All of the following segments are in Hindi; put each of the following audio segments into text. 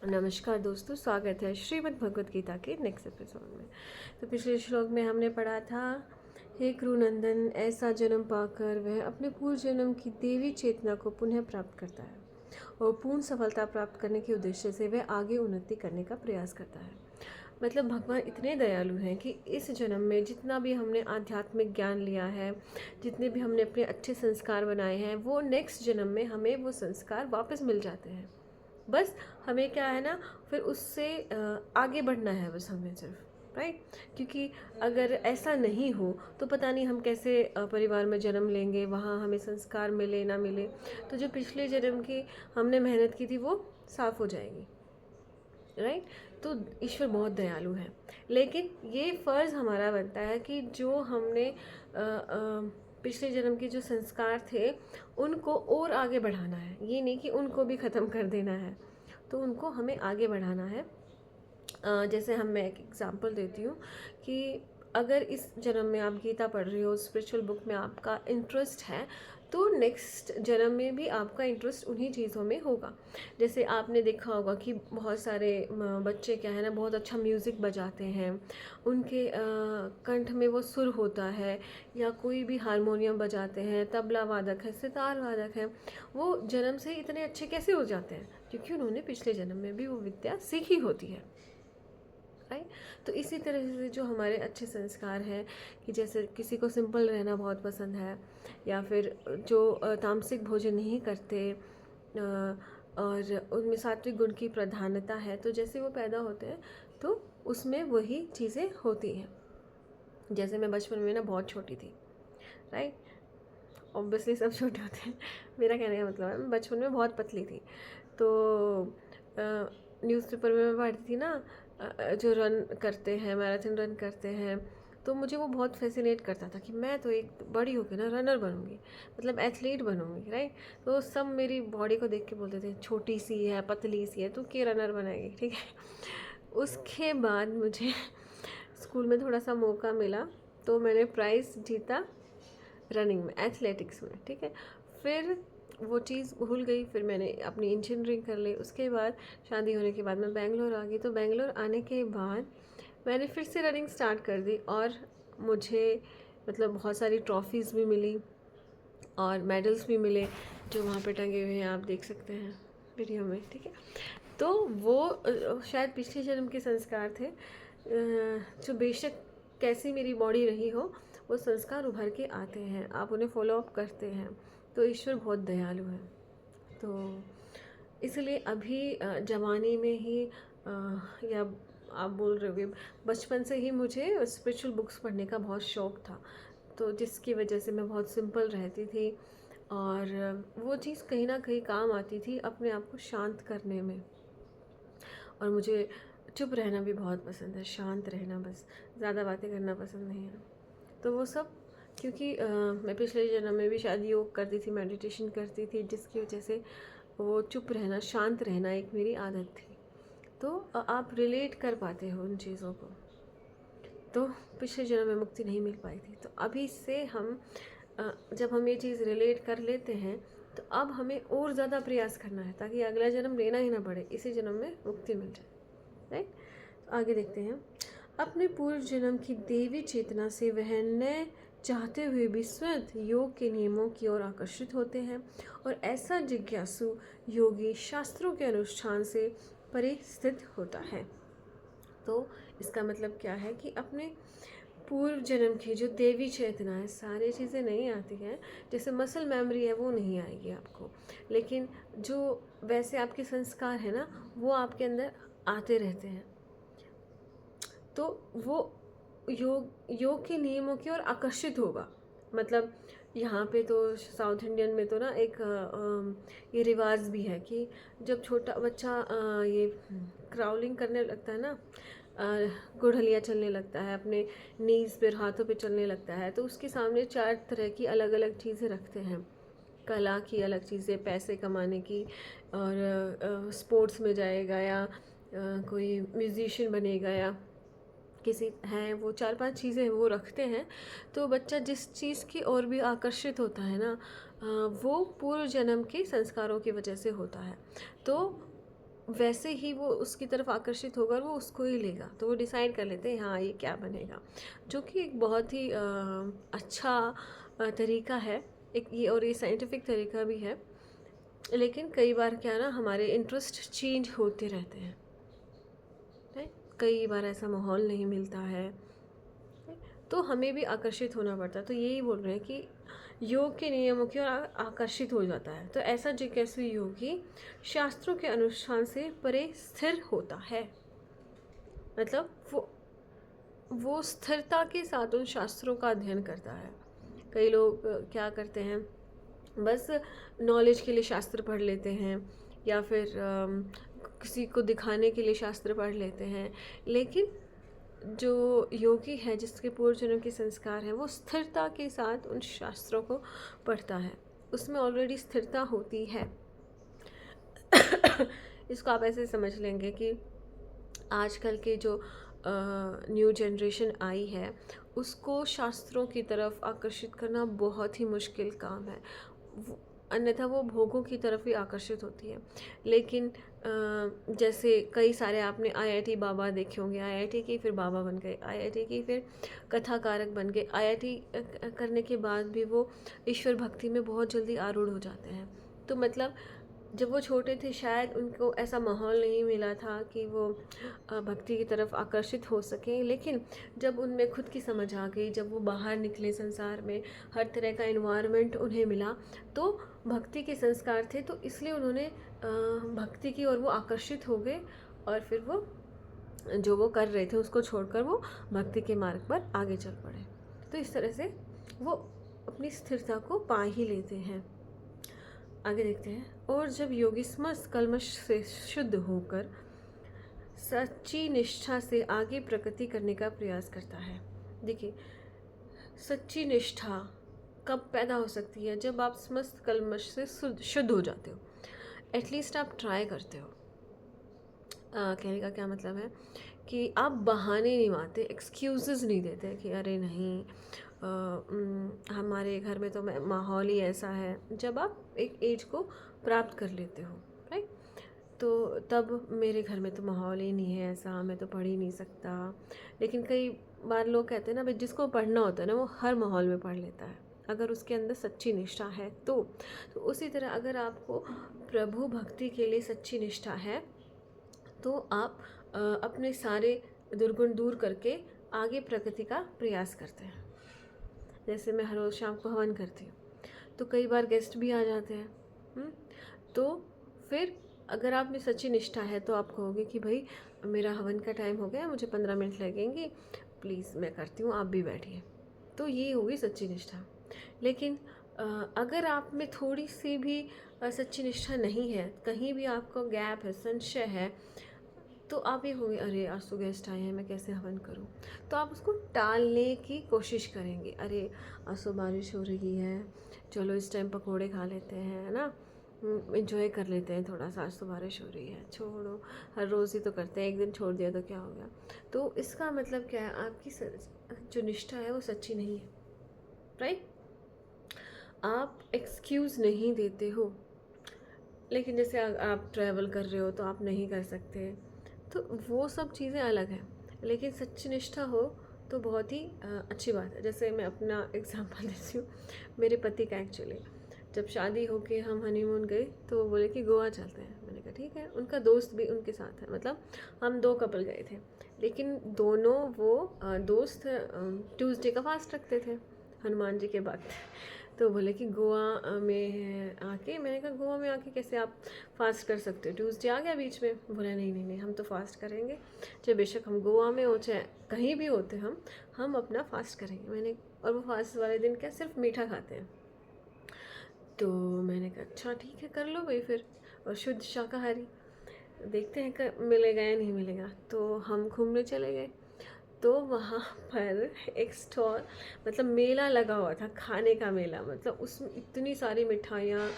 नमस्कार दोस्तों, स्वागत है श्रीमद् भगवत गीता के नेक्स्ट एपिसोड में। तो पिछले श्लोक में हमने पढ़ा था, हे क्रूनंदन, ऐसा जन्म पाकर वह अपने पूर्व जन्म की देवी चेतना को पुनः प्राप्त करता है और पूर्ण सफलता प्राप्त करने के उद्देश्य से वह आगे उन्नति करने का प्रयास करता है। मतलब भगवान इतने दयालु हैं कि इस जन्म में जितना भी हमने आध्यात्मिक ज्ञान लिया है, जितने भी हमने अपने अच्छे संस्कार बनाए हैं, वो नेक्स्ट जन्म में हमें वो संस्कार वापस मिल जाते हैं। बस हमें क्या है ना, फिर उससे आगे बढ़ना है बस हमें सिर्फ, राइट। क्योंकि अगर ऐसा नहीं हो तो पता नहीं हम कैसे परिवार में जन्म लेंगे, वहाँ हमें संस्कार मिले ना मिले, तो जो पिछले जन्म की हमने मेहनत की थी वो साफ़ हो जाएगी, राइट। तो ईश्वर बहुत दयालु है, लेकिन ये फ़र्ज़ हमारा बनता है कि जो हमने पिछले जन्म के जो संस्कार थे उनको और आगे बढ़ाना है। ये नहीं कि उनको भी ख़त्म कर देना है, तो उनको हमें आगे बढ़ाना है। जैसे मैं एक एग्ज़ाम्पल देती हूँ कि अगर इस जन्म में आप गीता पढ़ रहे हो, स्पिरिचुअल बुक में आपका इंटरेस्ट है, तो नेक्स्ट जन्म में भी आपका इंटरेस्ट उन्हीं चीज़ों में होगा। जैसे आपने देखा होगा कि बहुत सारे बच्चे क्या है ना, बहुत अच्छा म्यूज़िक बजाते हैं, उनके कंठ में वो सुर होता है, या कोई भी हारमोनियम बजाते हैं, तबला वादक है, सितार वादक है, वो जन्म से इतने अच्छे कैसे हो जाते हैं? क्योंकि उन्होंने पिछले जन्म में भी वो विद्या सीखी होती है, राइट। तो इसी तरह से जो हमारे अच्छे संस्कार हैं, कि जैसे किसी को सिंपल रहना बहुत पसंद है, या फिर जो तामसिक भोजन नहीं करते, और उनमें सात्विक गुण की प्रधानता है, तो जैसे वो पैदा होते हैं तो उसमें वही चीज़ें होती हैं। जैसे मैं बचपन में ना बहुत छोटी थी, राइट। ऑब्वियसली सब छोटे होते हैं, मेरा कहने का मतलब है मैं बचपन में बहुत पतली थी। तो न्यूज़पेपर में मैं पढ़ती थी ना, जो रन करते हैं, मैराथन रन करते हैं, तो मुझे वो बहुत फैसिनेट करता था कि मैं तो एक बड़ी होकर ना रनर बनूंगी, मतलब एथलीट बनूंगी, राइट। तो सब मेरी बॉडी को देख के बोलते थे, छोटी सी है, पतली सी है, तू क्या रनर बनाएगी, ठीक है। उसके बाद मुझे स्कूल में थोड़ा सा मौका मिला, तो मैंने प्राइज़ जीता रनिंग में, एथलेटिक्स में, ठीक है। फिर वो चीज़ भूल गई, फिर मैंने अपनी इंजीनियरिंग कर ली। उसके बाद शादी होने के बाद मैं बेंगलोर आ गई। तो बेंगलोर आने के बाद मैंने फिर से रनिंग स्टार्ट कर दी, और मुझे मतलब बहुत सारी ट्रॉफ़ीज़ भी मिली और मेडल्स भी मिले, जो वहाँ पे टंगे हुए हैं, आप देख सकते हैं वीडियो में, ठीक है। तो वो शायद पिछले जन्म के संस्कार थे, जो बेशक कैसी मेरी बॉडी रही हो, वो संस्कार उभर के आते हैं, आप उन्हें फॉलो अप करते हैं। तो ईश्वर बहुत दयालु है। तो इसलिए अभी जवानी में ही, या आप बोल रहे होगे, बचपन से ही मुझे स्पिरिचुअल बुक्स पढ़ने का बहुत शौक़ था, तो जिसकी वजह से मैं बहुत सिंपल रहती थी, और वो चीज़ कहीं ना कहीं काम आती थी अपने आप को शांत करने में। और मुझे चुप रहना भी बहुत पसंद है, शांत रहना, बस ज़्यादा बातें करना पसंद नहीं है। तो वो सब क्योंकि मैं पिछले जन्म में भी शायद योग करती थी, मेडिटेशन करती थी, जिसकी वजह से वो चुप रहना, शांत रहना एक मेरी आदत थी। तो आप रिलेट कर पाते हो उन चीज़ों को। तो पिछले जन्म में मुक्ति नहीं मिल पाई थी, तो अभी से हम जब हम ये चीज़ रिलेट कर लेते हैं, तो अब हमें और ज़्यादा प्रयास करना है, ताकि अगला जन्म लेना ही ना पड़े, इसी जन्म में मुक्ति मिल जाए, राइट। तो आगे देखते हैं, अपने पूर्व जन्म की देवी चेतना से वह न चाहते हुए भी स्वयं योग के नियमों की ओर आकर्षित होते हैं, और ऐसा जिज्ञासु योगी शास्त्रों के अनुष्ठान से परे स्थित होता है। तो इसका मतलब क्या है कि अपने पूर्व जन्म की जो देवी चेतना है, सारी चीज़ें नहीं आती हैं। जैसे मसल मेमोरी है, वो नहीं आएगी आपको, लेकिन जो वैसे आपके संस्कार है ना, वो आपके अंदर आते रहते हैं। तो वो योग के नियमों की ओर आकर्षित होगा। मतलब यहाँ पे तो साउथ इंडियन में तो ना एक ये रिवाज भी है कि जब छोटा बच्चा ये क्राउलिंग करने लगता है ना, गुड़हलिया चलने लगता है, अपने नीज़ पर, हाथों पे चलने लगता है, तो उसके सामने 4 तरह की अलग अलग चीज़ें रखते हैं। कला की अलग चीज़ें, पैसे कमाने की, और स्पोर्ट्स में जाएगा, या कोई म्यूज़िशियन बनेगा, या किसी हैं, वो 4-5 चीज़ें वो रखते हैं। तो बच्चा जिस चीज़ की ओर भी आकर्षित होता है ना, वो पूर्व जन्म के संस्कारों की वजह से होता है। तो वैसे ही वो उसकी तरफ आकर्षित होगा और वो उसको ही लेगा। तो वो डिसाइड कर लेते हैं हाँ ये क्या बनेगा, जो कि एक बहुत ही अच्छा तरीका है एक ये, और ये साइंटिफिक तरीका भी है। लेकिन कई बार क्या ना, हमारे इंटरेस्ट चेंज होते रहते हैं, राइट। कई बार ऐसा माहौल नहीं मिलता है, तो हमें भी आकर्षित होना पड़ता है। तो यही बोल रहे हैं कि योग के नियमों की ओर आकर्षित हो जाता है। तो ऐसा जिज्ञासु योगी शास्त्रों के अनुष्ठान से परे स्थिर होता है। मतलब वो स्थिरता के साथ उन शास्त्रों का अध्ययन करता है। कई लोग क्या करते हैं, बस नॉलेज के लिए शास्त्र पढ़ लेते हैं, या फिर किसी को दिखाने के लिए शास्त्र पढ़ लेते हैं। लेकिन जो योगी है, जिसके पूर्व जन्म के संस्कार हैं, वो स्थिरता के साथ उन शास्त्रों को पढ़ता है। उसमें ऑलरेडी स्थिरता होती है। इसको आप ऐसे समझ लेंगे कि आजकल के जो न्यू जनरेशन आई है, उसको शास्त्रों की तरफ आकर्षित करना बहुत ही मुश्किल काम है। अन्यथा वो भोगों की तरफ ही आकर्षित होती है। लेकिन जैसे कई सारे आपने आईआईटी बाबा देखे होंगे, आईआईटी की फिर बाबा बन गए, आईआईटी की फिर कथाकारक बन गए। आईआईटी करने के बाद भी वो ईश्वर भक्ति में बहुत जल्दी आरूढ़ हो जाते हैं। तो मतलब जब वो छोटे थे शायद उनको ऐसा माहौल नहीं मिला था कि वो भक्ति की तरफ आकर्षित हो सकें। लेकिन जब उनमें खुद की समझ आ गई, जब वो बाहर निकले संसार में, हर तरह का इन्वायरमेंट उन्हें मिला, तो भक्ति के संस्कार थे, तो इसलिए उन्होंने भक्ति की ओर वो आकर्षित हो गए। और फिर वो जो वो कर रहे थे उसको छोड़कर वो भक्ति के मार्ग पर आगे चल पड़े। तो इस तरह से वो अपनी स्थिरता को पा ही लेते हैं। आगे देखते हैं। और जब योगी समस्त कल्मश से शुद्ध होकर सच्ची निष्ठा से आगे प्रगति करने का प्रयास करता है। देखिए, सच्ची निष्ठा कब पैदा हो सकती है? जब आप समस्त कल्मश से शुद्ध हो जाते हो, एटलीस्ट आप ट्राई करते हो। कहने का क्या मतलब है कि आप बहाने नहीं मारते, एक्सक्यूज़ेस नहीं देते कि अरे नहीं हमारे घर में तो माहौल ही ऐसा है। जब आप एक एज को प्राप्त कर लेते हो, राइट, तो तब मेरे घर में तो माहौल ही नहीं है ऐसा, मैं तो पढ़ ही नहीं सकता। लेकिन कई बार लोग कहते हैं ना भाई, जिसको पढ़ना होता है ना वो हर माहौल में पढ़ लेता है, अगर उसके अंदर सच्ची निष्ठा है तो उसी तरह अगर आपको प्रभु भक्ति के लिए सच्ची निष्ठा है तो आप अपने सारे दुर्गुण दूर करके आगे प्रगति का प्रयास करते हैं। जैसे मैं हर रोज़ शाम को हवन करती हूँ, तो कई बार गेस्ट भी आ जाते हैं। तो फिर अगर आप में सच्ची निष्ठा है तो आप कहोगे कि भाई मेरा हवन का टाइम हो गया, मुझे 15 मिनट लगेंगे, प्लीज़ मैं करती हूँ, आप भी बैठिए। तो ये होगी सच्ची निष्ठा। लेकिन अगर आप में थोड़ी सी भी सच्ची निष्ठा नहीं है, कहीं भी आपका गैप है, संशय है, तो आप ये होंगे अरे आज तो गेस्ट आए हैं, मैं कैसे हवन करूं। तो आप उसको टालने की कोशिश करेंगे। अरे आज तो बारिश हो रही है, चलो इस टाइम पकोड़े खा लेते हैं, है ना, इन्जॉय कर लेते हैं थोड़ा सा, आज तो बारिश हो रही है, छोड़ो, हर रोज़ ही तो करते हैं, एक दिन छोड़ दिया तो क्या हो गया। तो इसका मतलब क्या है, आपकी जो निष्ठा है वो सच्ची नहीं है, राइट। आप एक्सक्यूज़ नहीं देते हो। लेकिन जैसे आप ट्रैवल कर रहे हो तो आप नहीं कर सकते, तो वो सब चीज़ें अलग हैं। लेकिन सच्ची निष्ठा हो तो बहुत ही अच्छी बात है। जैसे मैं अपना एग्जांपल देती हूँ, मेरे पति का एक्चुअली जब शादी होके हम हनीमून गए तो वो बोले कि गोवा चलते हैं। मैंने कहा ठीक है। उनका दोस्त भी उनके साथ है, मतलब हम 2 कपल गए थे, लेकिन दोनों वो दोस्त ट्यूसडे का फास्ट रखते थे हनुमान जी के बाद। तो बोले कि गोवा में आके, मैंने कहा गोवा में आके कैसे आप फास्ट कर सकते हो, ट्यूसडे आ गया बीच में। बोला नहीं नहीं नहीं, हम तो फास्ट करेंगे, चाहे बेशक हम गोवा में हो चाहे कहीं भी होते, हम अपना फास्ट करेंगे। मैंने, और वो फास्ट वाले दिन क्या सिर्फ मीठा खाते हैं। तो मैंने कहा अच्छा ठीक है, कर लो भाई फिर, और शुद्ध शाकाहारी, देखते हैं मिलेगा या नहीं मिलेगा। तो हम घूमने चले गए। तो वहाँ पर एक स्टॉल, मतलब मेला लगा हुआ था, खाने का मेला, मतलब उसमें इतनी सारी मिठाइयाँ,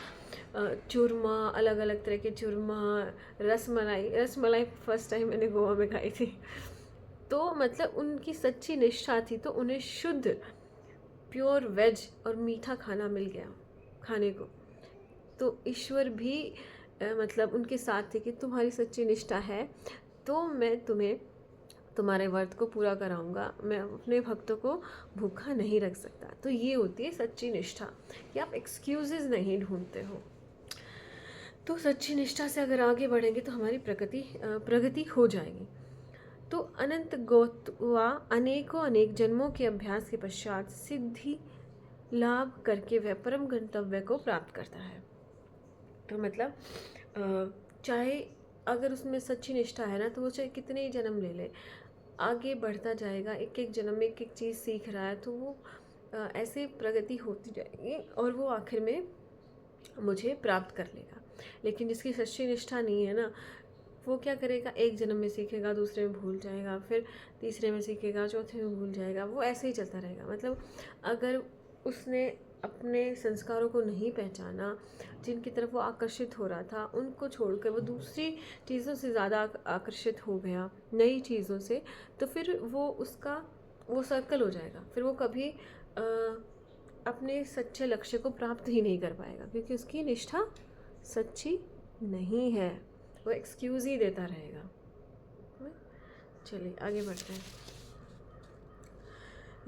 चूरमा, अलग अलग तरह के चूरमा, रसमलाई फर्स्ट टाइम मैंने गोवा में खाई थी। तो मतलब उनकी सच्ची निष्ठा थी, तो उन्हें शुद्ध प्योर वेज और मीठा खाना मिल गया खाने को। तो ईश्वर भी मतलब उनके साथ थी कि तुम्हारी सच्ची निष्ठा है तो मैं तुम्हें तुम्हारे व्रत को पूरा कराऊंगा, मैं अपने भक्तों को भूखा नहीं रख सकता। तो ये होती है सच्ची निष्ठा कि आप एक्सक्यूजेज नहीं ढूंढते हो। तो सच्ची निष्ठा से अगर आगे बढ़ेंगे तो हमारी प्रगति हो जाएगी। तो अनंत गोत्वा अनेकों अनेक जन्मों के अभ्यास के पश्चात सिद्धि लाभ करके वह परम गंतव्य को प्राप्त करता है। तो मतलब चाहे अगर उसमें सच्ची निष्ठा है ना, तो वो चाहे कितने ही जन्म ले ले, आगे बढ़ता जाएगा, एक एक जन्म में एक एक चीज़ सीख रहा है, तो वो ऐसे प्रगति होती जाएगी और वो आखिर में मुझे प्राप्त कर लेगा। लेकिन जिसकी सच्ची निष्ठा नहीं है ना, वो क्या करेगा, एक जन्म में सीखेगा, दूसरे में भूल जाएगा, फिर तीसरे में सीखेगा, चौथे में भूल जाएगा, वो ऐसे ही चलता रहेगा। मतलब अगर उसने अपने संस्कारों को नहीं पहचाना, जिनकी तरफ वो आकर्षित हो रहा था, उनको छोड़कर वो दूसरी चीज़ों से ज़्यादा आकर्षित हो गया, नई चीज़ों से, तो फिर वो सर्कल हो जाएगा। फिर वो कभी अपने सच्चे लक्ष्य को प्राप्त ही नहीं कर पाएगा, क्योंकि उसकी निष्ठा सच्ची नहीं है, वो एक्सक्यूज़ ही देता रहेगा। चलिए आगे बढ़ते हैं।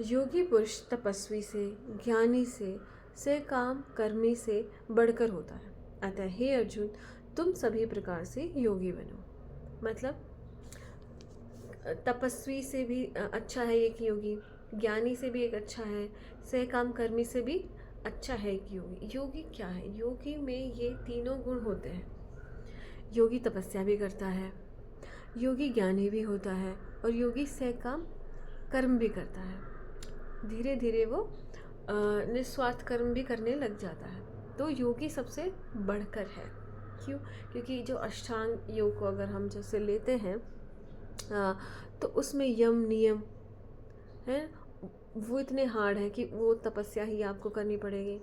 योगी पुरुष तपस्वी से, ज्ञानी से काम कर्मी से बढ़कर होता है। अतः हे अर्जुन, तुम सभी प्रकार से योगी बनो। मतलब तपस्वी से भी अच्छा है एक योगी, ज्ञानी से भी एक अच्छा है, सहकाम कर्मी से भी अच्छा है एक योगी। योगी क्या है? योगी में ये तीनों गुण होते हैं। योगी तपस्या भी करता है, योगी ज्ञानी भी होता है, और योगी सहकाम कर्म भी करता है। धीरे धीरे वो निस्वार्थ कर्म भी करने लग जाता है। तो योगी सबसे बढ़कर है। क्यों? क्योंकि जो अष्टांग योग को अगर हम जैसे लेते हैं तो उसमें यम नियम है, वो इतने हार्ड है कि वो तपस्या ही आपको करनी पड़ेगी,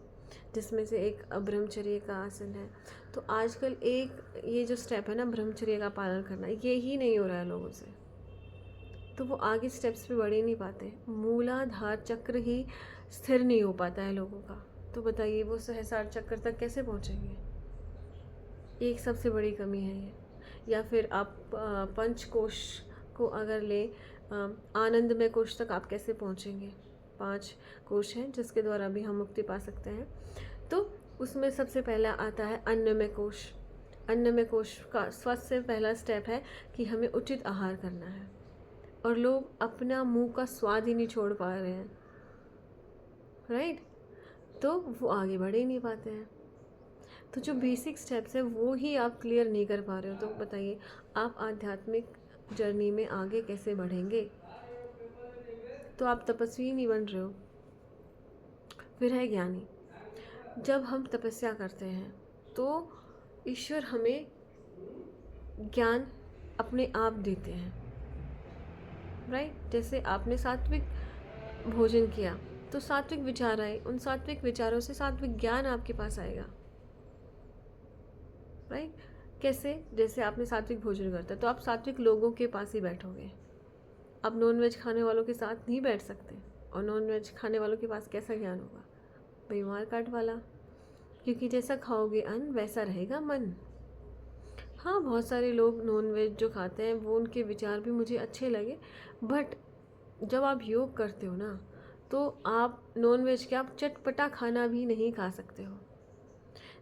जिसमें से एक ब्रह्मचर्य का आसन है। तो आजकल एक ये जो स्टेप है ना, ब्रह्मचर्य का पालन करना, ये ही नहीं हो रहा है लोगों से, तो वो आगे स्टेप्स पे बढ़ ही नहीं पाते। मूलाधार चक्र ही स्थिर नहीं हो पाता है लोगों का। तो बताइए वो सहस्रार चक्र तक कैसे पहुँचेंगे? एक सबसे बड़ी कमी है ये। या फिर आप पंचकोश को अगर ले, आनंदमय कोश तक आप कैसे पहुँचेंगे? 5 कोश हैं जिसके द्वारा भी हम मुक्ति पा सकते हैं। तो उसमें सबसे पहला आता है अन्नमय कोश। अन्नमय कोश का सबसे पहला स्टेप है कि हमें उचित आहार करना है, और लोग अपना मुंह का स्वाद ही नहीं छोड़ पा रहे हैं, राइट? तो वो आगे बढ़ ही नहीं पाते हैं। तो जो बेसिक स्टेप्स है वो ही आप क्लियर नहीं कर पा रहे हो, तो बताइए आप आध्यात्मिक जर्नी में आगे कैसे बढ़ेंगे? तो आप तपस्वी नहीं बन रहे हो। फिर है ज्ञानी। जब हम तपस्या करते हैं तो ईश्वर हमें ज्ञान अपने आप देते हैं, राइट? जैसे आपने सात्विक भोजन किया तो सात्विक विचार आए, उन सात्विक विचारों से सात्विक ज्ञान आपके पास आएगा, राइट? कैसे? जैसे आपने सात्विक भोजन करता तो आप सात्विक लोगों के पास ही बैठोगे। आप नॉनवेज खाने वालों के साथ नहीं बैठ सकते, और नॉनवेज खाने वालों के पास कैसा ज्ञान होगा? बीमार काट वाला। क्योंकि जैसा खाओगे अन्न वैसा रहेगा मन। हाँ, बहुत सारे लोग नॉनवेज जो खाते हैं वो उनके विचार भी मुझे अच्छे लगे, बट जब आप योग करते हो ना, तो आप नॉनवेज के आप चटपटा खाना भी नहीं खा सकते हो।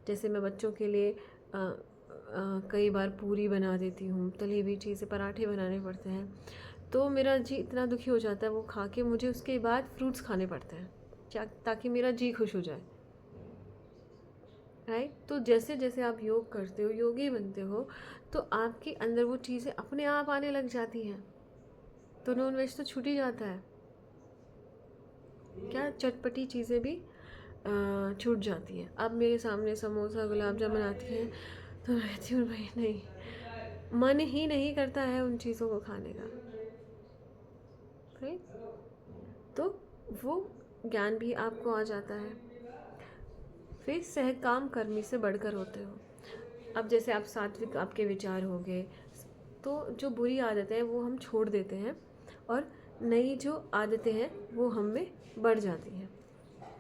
जैसे मैं बच्चों के लिए कई बार पूरी बना देती हूँ, तली हुई चीज़ें, पराठे बनाने पड़ते हैं, तो मेरा जी इतना दुखी हो जाता है वो खा के, मुझे उसके बाद फ्रूट्स खाने पड़ते हैं क्या, ताकि मेरा जी खुश हो जाए, राइट? तो जैसे जैसे आप योग करते हो, योगी बनते हो, तो आपके अंदर वो चीज़ें अपने आप आने लग जाती हैं, तो नॉनवेज तो छूट ही जाता है, क्या चटपटी चीज़ें भी छूट जाती हैं। अब मेरे सामने समोसा गुलाब जामुन आती हैं तो मैं कहती हूँ भाई नहीं, मन ही नहीं करता है उन चीज़ों को खाने का, राइट? तो वो ज्ञान भी आपको आ जाता है। फिर सहकाम कर्मी से बढ़कर होते हो। अब जैसे आप सात्विक आपके विचार हो गए, तो जो बुरी आदतें हैं वो हम छोड़ देते हैं, और नई जो आदतें हैं वो हम में बढ़ जाती हैं,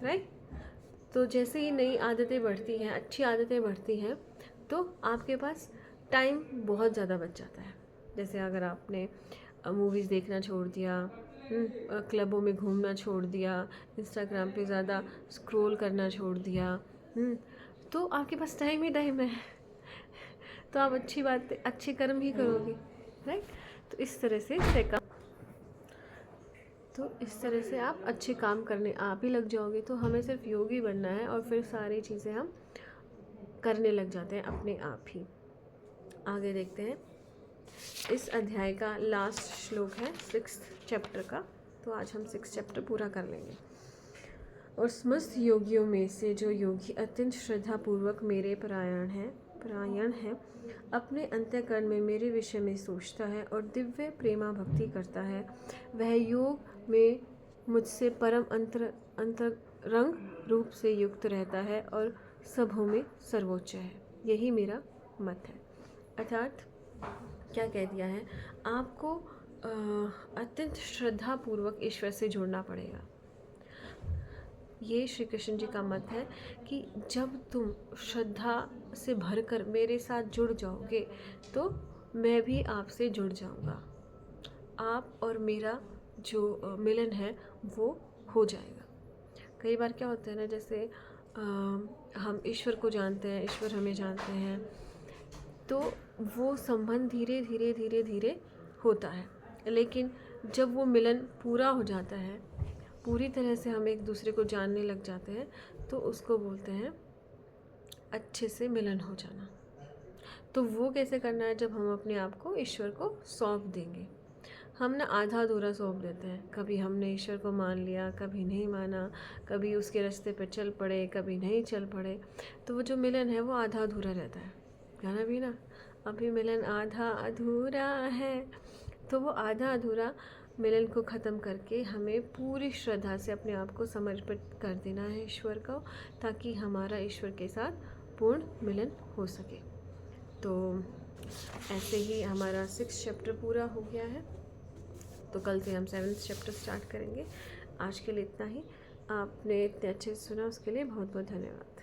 राइट? तो जैसे ही नई आदतें बढ़ती हैं, अच्छी आदतें बढ़ती हैं, तो आपके पास टाइम बहुत ज़्यादा बच जाता है। जैसे अगर आपने मूवीज़ देखना छोड़ दिया, क्लबों में घूमना छोड़ दिया, इंस्टाग्राम पे ज़्यादा स्क्रॉल करना छोड़ दिया, तो आपके पास टाइम ही टाइम है। तो आप अच्छी बात, अच्छे कर्म ही करोगे, राइट। तो इस तरह से आप अच्छे काम करने आप ही लग जाओगे। तो हमें सिर्फ योगी बनना है और फिर सारी चीज़ें हम करने लग जाते हैं अपने आप ही। आगे देखते हैं। इस अध्याय का लास्ट श्लोक है 6th चैप्टर का। तो आज हम 6th चैप्टर पूरा कर लेंगे। और समस्त योगियों में से जो योगी अत्यंत श्रद्धा पूर्वक मेरे परायण है, अपने अंतःकरण में मेरे विषय में सोचता है और दिव्य प्रेमा भक्ति करता है, वह योग में मुझसे परम अंतरंग रूप से युक्त रहता है और सबों में सर्वोच्च है। यही मेरा मत है। अर्थात क्या कह दिया है, आपको अत्यंत श्रद्धा पूर्वक ईश्वर से जुड़ना पड़ेगा। ये श्री कृष्ण जी का मत है कि जब तुम श्रद्धा से भरकर मेरे साथ जुड़ जाओगे तो मैं भी आपसे जुड़ जाऊंगा। आप और मेरा जो मिलन है वो हो जाएगा। कई बार क्या होता है ना, जैसे हम ईश्वर को जानते हैं, ईश्वर हमें जानते हैं, तो वो संबंध धीरे धीरे होता है। लेकिन जब वो मिलन पूरा हो जाता है, पूरी तरह से हम एक दूसरे को जानने लग जाते हैं, तो उसको बोलते हैं अच्छे से मिलन हो जाना। तो वो कैसे करना है, जब हम अपने आप को ईश्वर को सौंप देंगे। हम ना आधा अधूरा सौंप देते हैं। कभी हमने ईश्वर को मान लिया, कभी नहीं माना, कभी उसके रास्ते पर चल पड़े, कभी नहीं चल पड़े। तो वो जो मिलन है वो आधा अधूरा रहता है। गाना भी ना, अभी मिलन आधा अधूरा है। तो वो आधा अधूरा मिलन को ख़त्म करके हमें पूरी श्रद्धा से अपने आप को समर्पित कर देना है ईश्वर को, ताकि हमारा ईश्वर के साथ पूर्ण मिलन हो सके। तो ऐसे ही हमारा 6th चैप्टर पूरा हो गया है। तो कल से हम 7th चैप्टर स्टार्ट करेंगे। आज के लिए इतना ही। आपने इतने अच्छे से सुना उसके लिए बहुत बहुत धन्यवाद।